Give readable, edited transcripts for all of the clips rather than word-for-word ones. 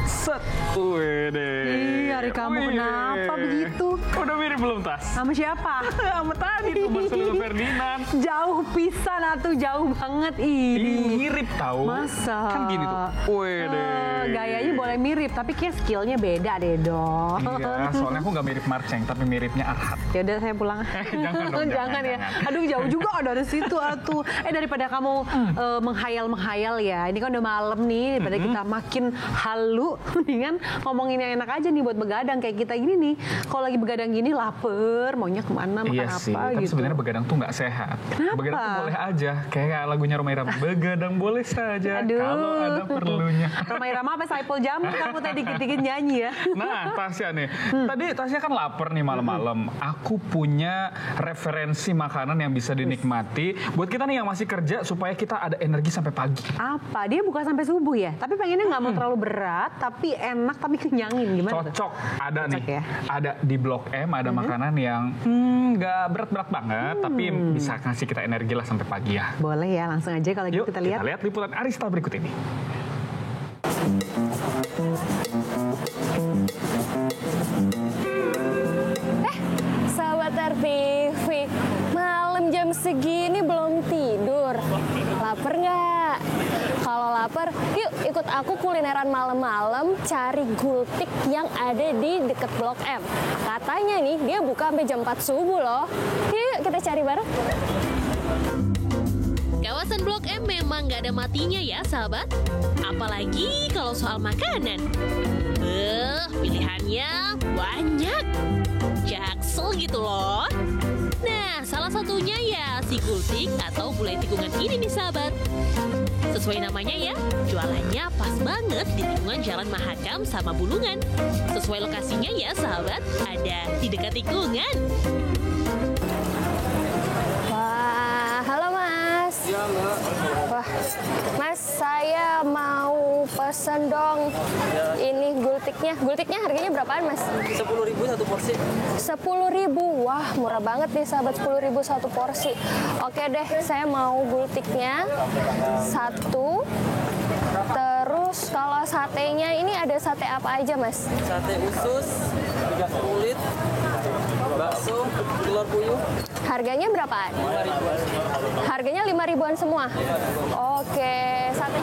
set. Ih, hari kamu kenapa begitu? Udah mirip belum, Tas? Sama siapa? Sama tadi tuh, Marcelino Ferdinand. Jauh pisan atuh, jauh banget ini. Mirip tahu. Masa? Kan gini tuh. Gayanya boleh mirip, tapi kayak skillnya beda deh dong. Iya, soalnya aku nggak mirip Marceng, tapi miripnya Arhat. Ya udah saya pulang. Jangan dong, jangan ya. Aduh jauh juga dari situ atuh. Daripada kamu menghayal ya. Ini kan udah malam nih, daripada kita makin halu, mendingan ngomongin yang enak aja nih buat begadang kayak kita gini nih. Kalau lagi begadang gini lapar, maunya kemana makan Iya apa sih, tapi gitu. sebenarnya begadang tuh nggak sehat. Kenapa? Begadang tuh boleh aja, kayak lagunya Rhoma Irama. Begadang boleh saja kalau ada perlunya. Rhoma Irama apa Saipul Jamil kamu tadi dikit-dikit nyanyi ya. Nah, Tasya nih. Tadi Tasya kan lapar nih malam-malam. Aku punya referensi makanan yang bisa dinikmati buat kita nih yang masih kerja supaya kita ada energi sampai pagi. Apa? Dia buka sampai subuh ya? Tapi pengennya nggak mau terlalu berat, tapi enak, tapi kenyangin. Gimana tuh? Cocok. Ada Cocok nih. ya? Ada di Blok M ada makanan yang nggak berat-berat banget, tapi bisa ngasih kita energi lah sampai pagi ya. Boleh ya, langsung aja kalau gitu Yuk, kita lihat. liputan Arista berikut ini. Sahabat RTV, malam jam segini belum tidur. Lapar nggak? Kalau lapar, yuk ikut aku kulineran malam-malam cari gultik yang ada di deket Blok M. Katanya nih dia buka sampai jam 4 subuh loh. Yuk kita cari bareng. Kawasan Blok M memang nggak ada matinya ya sahabat. Apalagi kalau soal makanan. Pilihannya banyak. Jaksel gitu loh. Nah, salah satunya ya si gultik atau gulai tikungan ini nih sahabat. Sesuai namanya ya, jualannya pas banget di tikungan Jalan Mahakam sama Bulungan. Sesuai lokasinya ya sahabat, ada di dekat tikungan. Wah, halo Mas. Iya, Mbak. Wah, Mas, saya mau pesen dong. Ini gultiknya. Gultiknya harganya berapaan, Mas? 10.000 satu porsi. 10.000. Wah, murah banget nih sahabat, 10.000 satu porsi. Oke deh, saya mau gultiknya satu. Terus kalau satenya ini ada sate apa aja, Mas? Sate usus, kulit, bakso, telur puyuh, Harganya berapaan? 5.000-an. Harganya 5.000-an semua? Oke, sate.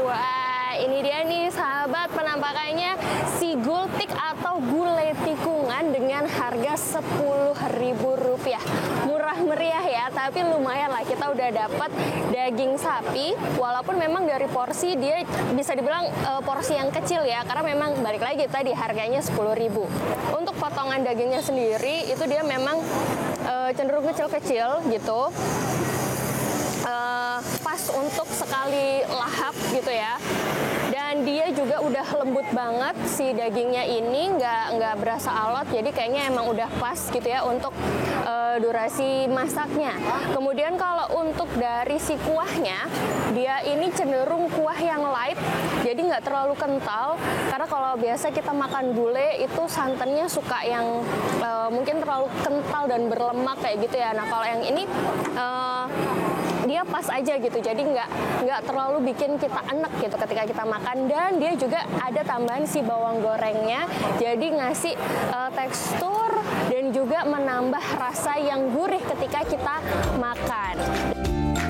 Wah, ini dia nih sahabat penampakannya si gultik atau gulai tikungan dengan harga Rp10.000. Murah meriah ya, tapi lumayan lah kita udah dapat daging sapi. Walaupun memang dari porsi dia bisa dibilang porsi yang kecil ya, karena memang balik lagi tadi harganya 10.000. Untuk potongan dagingnya sendiri itu dia memang cenderung kecil-kecil gitu. Pas untuk sekali lahap gitu ya, dan dia juga udah lembut banget si dagingnya ini, nggak berasa alot, jadi kayaknya emang udah pas gitu ya untuk durasi masaknya. Kemudian kalau untuk dari si kuahnya, dia ini cenderung kuah yang light, jadi nggak terlalu kental, karena kalau biasa kita makan gulai itu santannya suka yang mungkin terlalu kental dan berlemak kayak gitu ya. Nah kalau yang ini dia pas aja gitu, jadi nggak terlalu bikin kita enek gitu ketika kita makan, dan dia juga ada tambahan si bawang gorengnya, jadi ngasih tekstur dan juga menambah rasa yang gurih ketika kita makan.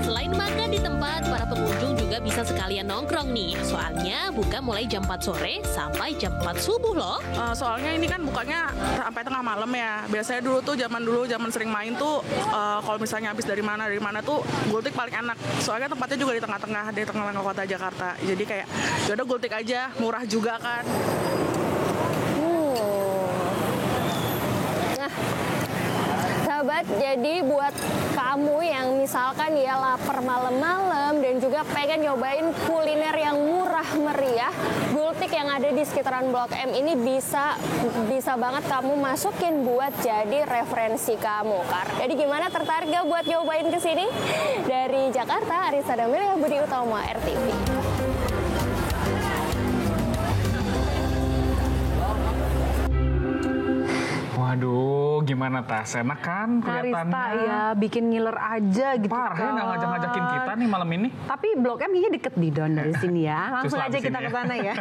Selain makan di tempat, para pengunjung juga bisa sekalian nongkrong nih. Soalnya buka mulai jam 4 sore sampai jam 4 subuh loh. Soalnya ini kan bukanya sampai tengah malam ya. Biasanya zaman sering main tuh kalau misalnya habis dari mana tuh gultik paling enak. Soalnya tempatnya juga di tengah-tengah kota Jakarta. Jadi kayak yaudah gultik aja, murah juga kan. Nah, sahabat, jadi buat kamu yang misalkan ya lapar malam-malam dan juga pengen nyobain kuliner yang murah meriah, gultik yang ada di sekitaran Blok M ini bisa banget kamu masukin buat jadi referensi kamu. Jadi gimana, tertarik gak buat nyobain kesini? Dari Jakarta, Arista Damilia, Budi Utama, RTV. Waduh, gimana gimana Tas? Enak kan kelihatannya? Arista ya, bikin ngiler aja gitu. Parah ya nggak ngajak-ngajakin kita nih malam ini. Tapi Blok M kayaknya deket di Don dari sini ya. Langsung Terus aja kita ke sana ya.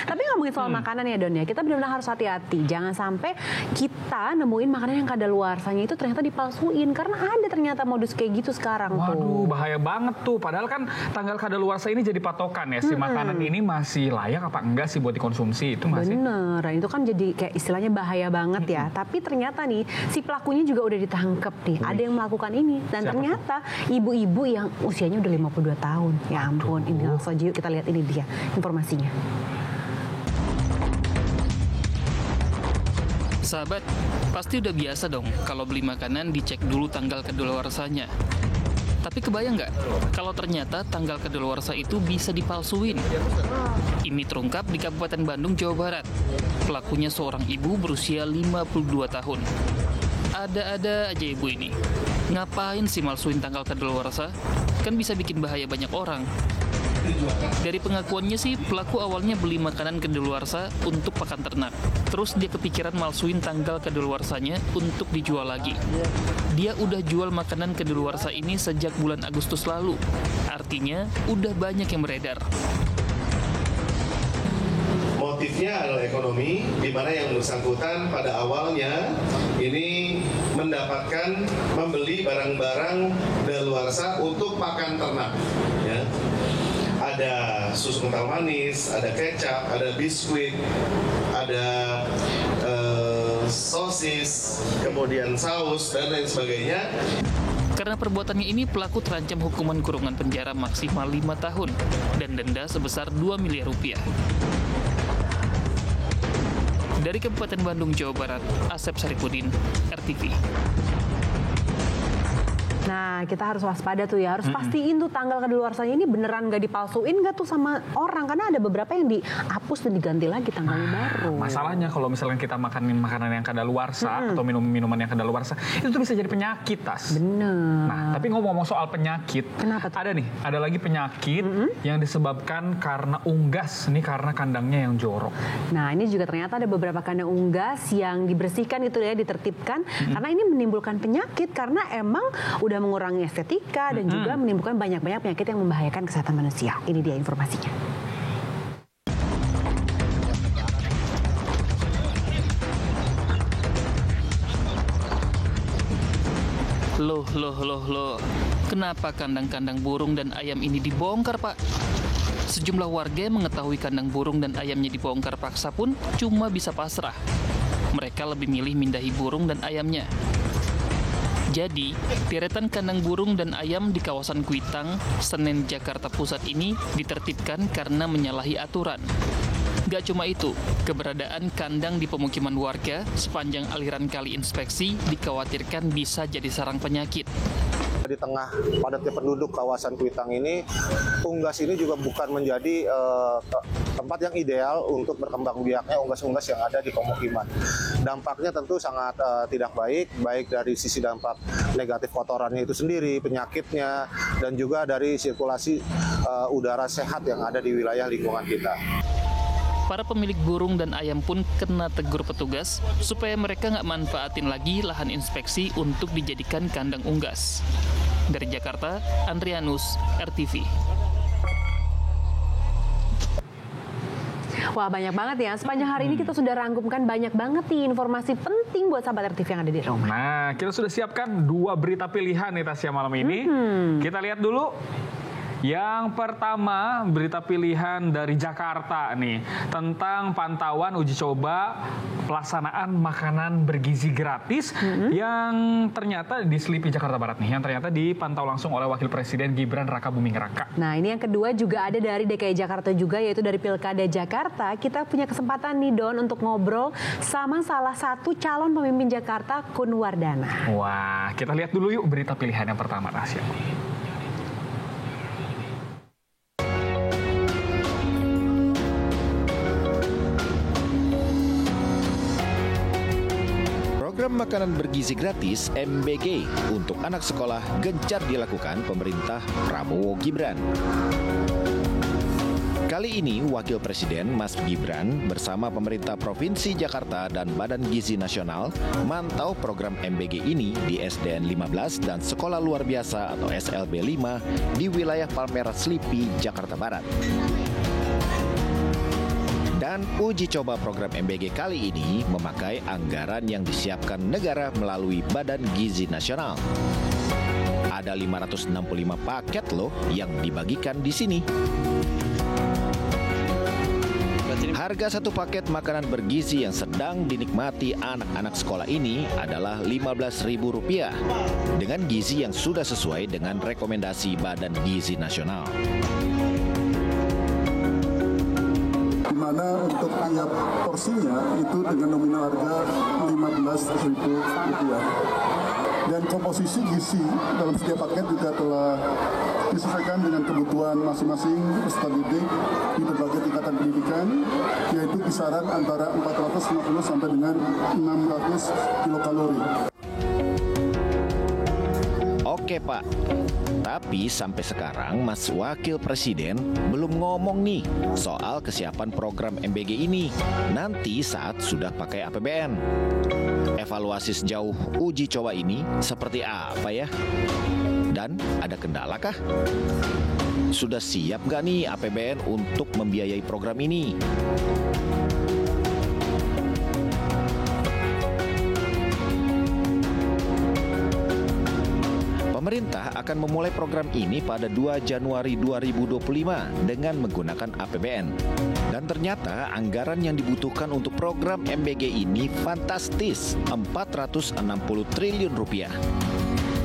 Tapi ngomongin soal makanan ya Don ya, kita benar-benar harus hati-hati. Jangan sampai kita nemuin makanan yang kadaluarsanya itu ternyata dipalsuin. Karena ada ternyata modus kayak gitu sekarang tuh. Waduh, bahaya banget tuh. Padahal kan tanggal kadaluarsa ini jadi patokan ya. Si makanan ini masih layak apa enggak sih buat dikonsumsi, itu masih. Bener, itu kan jadi kayak istilahnya bahaya banget ya. Tapi ternyata nih si pelakunya juga udah ditangkep nih. Ada yang melakukan ini dan ternyata ibu-ibu yang usianya udah 52 tahun. Ya ampun, ini langsung aja yuk kita lihat ini dia informasinya. Sahabat, pasti udah biasa dong kalau beli makanan dicek dulu tanggal kadaluarsanya. Tapi kebayang nggak kalau ternyata tanggal kadaluarsa itu bisa dipalsuin? Ini terungkap di Kabupaten Bandung, Jawa Barat. Pelakunya seorang ibu berusia 52 tahun. Ada-ada aja ibu ini. Ngapain sih malsuin tanggal kadaluarsa? Kan bisa bikin bahaya banyak orang. Dari pengakuannya sih, pelaku awalnya beli makanan kadaluarsa untuk pakan ternak. Terus dia kepikiran malsuin tanggal kadaluarsanya untuk dijual lagi. Dia udah jual makanan kadaluarsa ini sejak bulan Agustus lalu. Artinya, udah banyak yang beredar. Motifnya adalah ekonomi, di mana yang bersangkutan pada awalnya ini mendapatkan membeli barang-barang kadaluarsa untuk pakan ternak. Ya. Ada susu kental manis, ada kecap, ada biskuit, ada sosis, kemudian saus, dan lain sebagainya. Karena perbuatannya ini, pelaku terancam hukuman kurungan penjara maksimal 5 tahun dan denda sebesar 2 miliar rupiah. Dari Kabupaten Bandung, Jawa Barat, Asep Saripudin, RTV. Nah, kita harus waspada tuh ya, harus pastiin tuh tanggal kadaluarsanya ini beneran nggak dipalsuin nggak tuh sama orang, karena ada beberapa yang dihapus dan diganti lagi tanggalnya baru. Masalahnya kalau misalnya kita makanin makanan yang kadaluarsa atau minuman yang kadaluarsa, itu tuh bisa jadi penyakit, Tas. Bener. Nah, tapi ngomong-ngomong soal penyakit, kenapa tuh? Ada lagi penyakit yang disebabkan karena unggas, ini karena kandangnya yang jorok. Nah, ini juga ternyata ada beberapa kandang unggas yang dibersihkan itu ya, ditertibkan, karena ini menimbulkan penyakit karena emang udah mengurangi estetika dan juga menimbulkan banyak-banyak penyakit yang membahayakan kesehatan manusia. Ini dia informasinya. Loh. Kenapa kandang-kandang burung dan ayam ini dibongkar, Pak? Sejumlah warga yang mengetahui kandang burung dan ayamnya dibongkar paksa pun cuma bisa pasrah. Mereka lebih milih mindahi burung dan ayamnya. Jadi, deretan kandang burung dan ayam di kawasan Kuitang, Senen, Jakarta Pusat ini ditertibkan karena menyalahi aturan. Gak cuma itu, keberadaan kandang di pemukiman warga sepanjang aliran kali inspeksi dikhawatirkan bisa jadi sarang penyakit. Di tengah padatnya penduduk kawasan Kuitang ini, unggas ini juga bukan menjadi tempat yang ideal untuk berkembang biaknya unggas-unggas yang ada di pemukiman. Dampaknya tentu sangat tidak baik dari sisi dampak negatif kotorannya itu sendiri, penyakitnya, dan juga dari sirkulasi udara sehat yang ada di wilayah lingkungan kita. Para pemilik burung dan ayam pun kena tegur petugas supaya mereka nggak manfaatin lagi lahan inspeksi untuk dijadikan kandang unggas. Dari Jakarta, Andrianus, RTV. Wah, banyak banget ya. Sepanjang hari ini kita sudah rangkumkan banyak banget nih informasi penting buat sahabat RTV yang ada di rumah. Nah, kita sudah siapkan 2 berita pilihan nih Tasya malam ini. Kita lihat dulu. Yang pertama, berita pilihan dari Jakarta nih, tentang pantauan uji coba pelaksanaan makanan bergizi gratis yang ternyata di Selipi Jakarta Barat nih, yang ternyata dipantau langsung oleh Wakil Presiden Gibran Rakabuming Raka. Nah, ini yang kedua juga ada dari DKI Jakarta juga, yaitu dari Pilkada Jakarta. Kita punya kesempatan nih Don untuk ngobrol sama salah satu calon pemimpin Jakarta, Kun Wardana. Wah, kita lihat dulu yuk berita pilihan yang pertama, Tasya. Program makanan bergizi gratis MBG untuk anak sekolah gencar dilakukan pemerintah Prabowo Gibran. Kali Kali ini Wakil Presiden Mas Gibran bersama pemerintah Provinsi Jakarta dan Badan Gizi Nasional mantau program MBG ini di SDN 15 dan Sekolah Luar Biasa atau SLB 5 di wilayah Palmerah Slipi, Jakarta Barat. Dan uji coba program MBG kali ini memakai anggaran yang disiapkan negara melalui Badan Gizi Nasional. Ada 565 paket loh yang dibagikan di sini. Harga satu paket makanan bergizi yang sedang dinikmati anak-anak sekolah ini adalah Rp15.000 dengan gizi yang sudah sesuai dengan rekomendasi Badan Gizi Nasional. Di mana untuk tiap porsinya itu dengan nominal harga Rp15.000. Dan komposisi gizi dalam setiap paket juga telah disesuaikan dengan kebutuhan masing-masing peserta didik di berbagai tingkatan pendidikan, yaitu kisaran antara 450 sampai dengan 600 kilokalori. Oke Pak, tapi sampai sekarang Mas Wakil Presiden belum ngomong nih soal kesiapan program MBG ini nanti saat sudah pakai APBN. Evaluasi sejauh uji coba ini seperti apa ya? Dan ada kendala kah? Sudah siap nggak nih APBN untuk membiayai program ini? Pemerintah akan memulai program ini pada 2 Januari 2025 dengan menggunakan APBN. Dan ternyata anggaran yang dibutuhkan untuk program MBG ini fantastis, Rp460 triliun.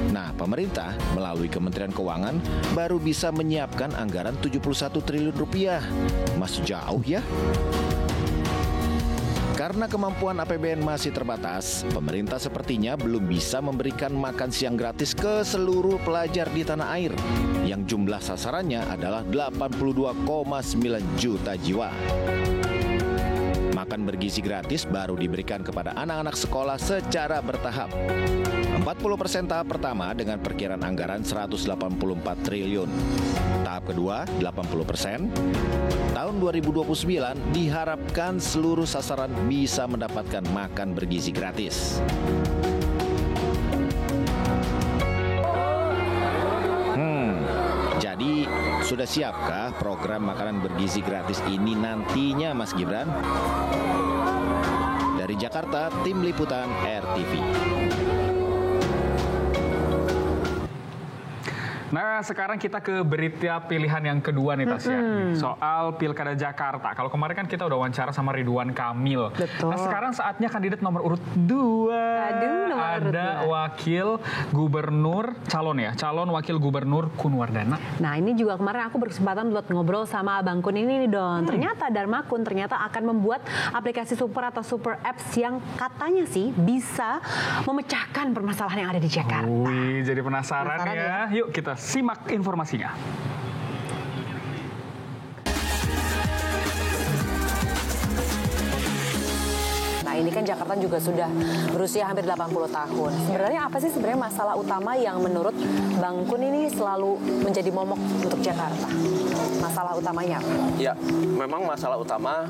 Nah, pemerintah melalui Kementerian Keuangan baru bisa menyiapkan anggaran Rp71 triliun. Masih jauh ya? Karena kemampuan APBN masih terbatas, pemerintah sepertinya belum bisa memberikan makan siang gratis ke seluruh pelajar di tanah air, yang jumlah sasarannya adalah 82,9 juta jiwa. Makan bergizi gratis baru diberikan kepada anak-anak sekolah secara bertahap. 40% tahap pertama dengan perkiraan anggaran 184 triliun. Tahap kedua 80%. Tahun 2029 diharapkan seluruh sasaran bisa mendapatkan makan bergizi gratis. Jadi sudah siapkah program makanan bergizi gratis ini nantinya Mas Gibran? Dari Jakarta, Tim Liputan RTV. Nah, sekarang kita ke berita pilihan yang kedua nih Tasya. Soal Pilkada Jakarta. Kalau kemarin kan kita udah wawancara sama Ridwan Kamil. Betul. Nah, sekarang saatnya kandidat nomor urut 2. Ada wakil gubernur, calon wakil gubernur Kun Wardana. Nah, ini juga kemarin aku berkesempatan buat ngobrol sama Abang Kun ini nih, Don. Ternyata Dharma Kun ternyata akan membuat aplikasi super atau super apps yang katanya sih bisa memecahkan permasalahan yang ada di Jakarta. Wih, jadi penasaran ya. Yuk kita simak informasinya. Nah, ini kan Jakarta juga sudah berusia hampir 80 tahun. Sebenarnya apa sih masalah utama yang menurut Bang Kun ini selalu menjadi momok untuk Jakarta? Masalah utamanya apa? Ya, memang masalah utama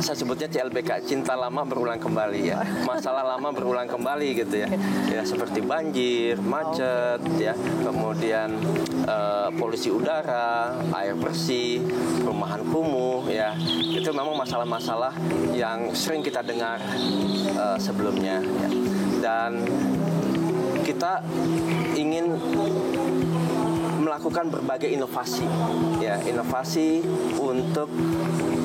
saya sebutnya CLBK, cinta lama berulang kembali ya. Masalah lama berulang kembali gitu ya. Ya seperti banjir, macet ya, kemudian polusi udara, air bersih, perumahan kumuh ya. Itu memang masalah-masalah yang sering kita dengar sebelumnya ya. Dan kita ingin melakukan berbagai inovasi ya, inovasi untuk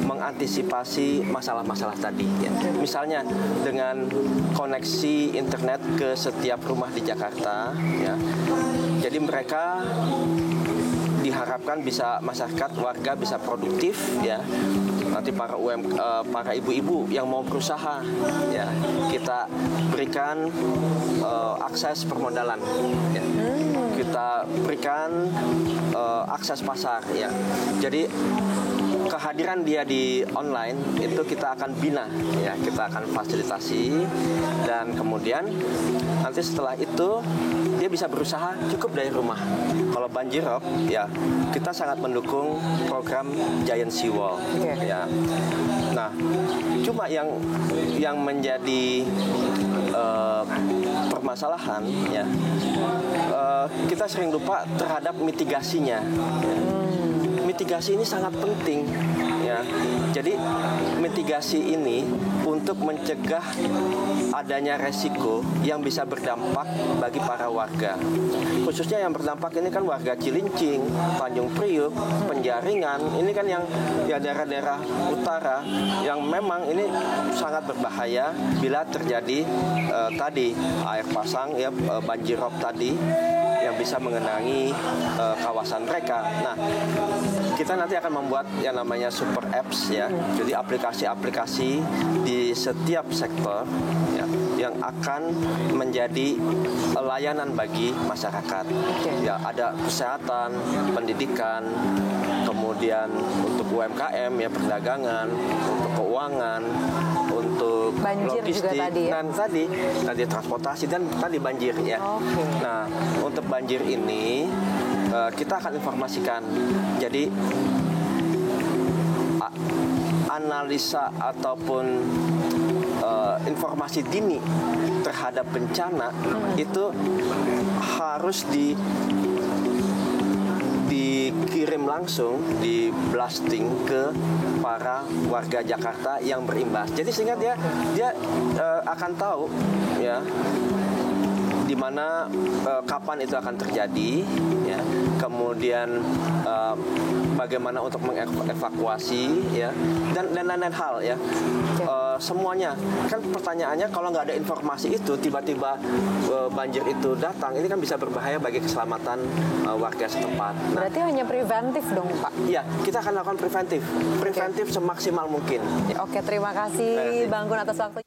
mengantisipasi masalah-masalah tadi ya. Misalnya dengan koneksi internet ke setiap rumah di Jakarta ya. Jadi mereka diharapkan bisa, masyarakat warga bisa produktif ya. Nanti para ibu-ibu yang mau berusaha ya, kita berikan akses permodalan ya. Kita berikan akses pasar ya. Jadi kehadiran dia di online itu kita akan bina, ya, kita akan fasilitasi, dan kemudian nanti setelah itu dia bisa berusaha cukup dari rumah. Kalau banjirop, ya kita sangat mendukung program Giant Seawall, ya. Nah, cuma yang menjadi permasalahan, ya, kita sering lupa terhadap mitigasinya. Mitigasi ini sangat penting, ya. Jadi mitigasi ini untuk mencegah adanya resiko yang bisa berdampak bagi para warga. Khususnya yang berdampak ini kan warga Cilincing, Tanjung Priuk, Penjaringan. Ini kan yang ya daerah-daerah utara yang memang ini sangat berbahaya bila terjadi tadi air pasang, ya, banjirop tadi yang bisa mengenangi kawasan mereka. Nah, kita nanti akan membuat yang namanya super apps, ya. Jadi aplikasi-aplikasi di setiap sektor, ya, yang akan menjadi layanan bagi masyarakat. Ya, ada kesehatan, pendidikan, kemudian untuk UMKM, ya, perdagangan, untuk keuangan, untuk banjir logistik, juga tadi, ya? dan tadi transportasi, dan tadi banjir, ya. Nah, untuk banjir ini kita akan informasikan. Jadi analisa ataupun informasi dini terhadap bencana itu harus dikirim langsung, di blasting ke para warga Jakarta yang berimbas. Jadi sehingga dia akan tahu, ya, di mana kapan itu akan terjadi, ya. Kemudian bagaimana untuk mengevakuasi, ya, dan lain-lain hal, ya. Semuanya kan pertanyaannya, kalau nggak ada informasi itu, tiba-tiba banjir itu datang, ini kan bisa berbahaya bagi keselamatan warga setempat. Berarti hanya preventif dong, Pak? Iya, kita akan lakukan preventif semaksimal mungkin. Oke, terima kasih Bang Gun atas waktunya.